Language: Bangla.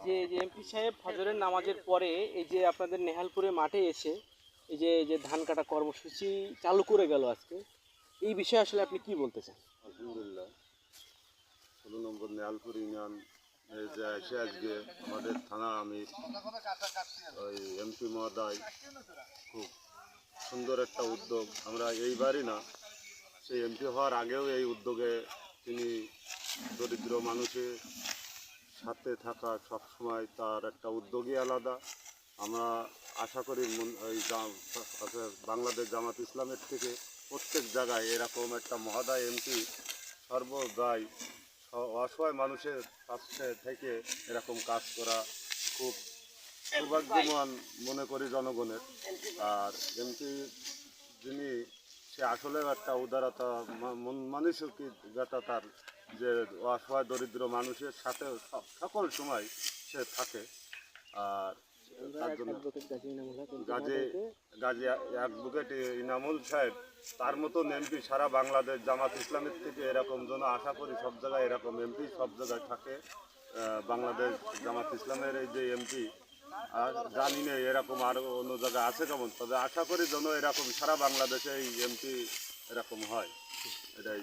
যে এমপি সাহেব ফজরের নামাজের পরে এই যে আপনাদের নেহালপুরে মাঠে এসে এই যে ধান কাটা কর্মসূচি চালু করে গেল আজকে, এই বিষয়ে আসলে আপনি কি বলতে চান? আলহামদুলিল্লাহ, 16 নম্বর নেহালপুর ইউনিয়ন যে এসে আজকে আমাদের থানা আমির ওই এমপি মহোদয় খুব সুন্দর একটা উদ্যোগ। আমরা এইবারই না, সেই এমপি হওয়ার আগেও এই উদ্যোগে তিনি দরিদ্র মানুষের সাথে থাকা সবসময় তার একটা উদ্যোগই আলাদা। আমরা আশা করি বাংলাদেশ জামাত ইসলামের থেকে প্রত্যেক জায়গায় এরকম একটা মহোদয় এমপি সর্বদাই অসহায় মানুষের কাছে থেকে এরকম কাজ করা খুব সৌভাগ্যবান মনে করি জনগণের। আর এমপি যিনি, সে আসলে একটা উদারতা মানসিকতা তার, যে অসহায় দরিদ্র মানুষের সাথে সকল সময় সে থাকে। আর তার জন্য গাজী অ্যাডভোকেট ইনামুল সাহেব, তার মতন এমপি সারা বাংলাদেশ জামাত ইসলামের থেকে এরকম জন্য আশা করি সব জায়গায় এরকম এমপি সব জায়গায় থাকে। বাংলাদেশ জামাত ইসলামের এই যে এমপি, আর জানি না এরকম আরও অন্য জায়গায় আছে কেমন, তবে আশা করি যেন এরকম সারা বাংলাদেশে এই এমপি এরকম হয়, এটাই।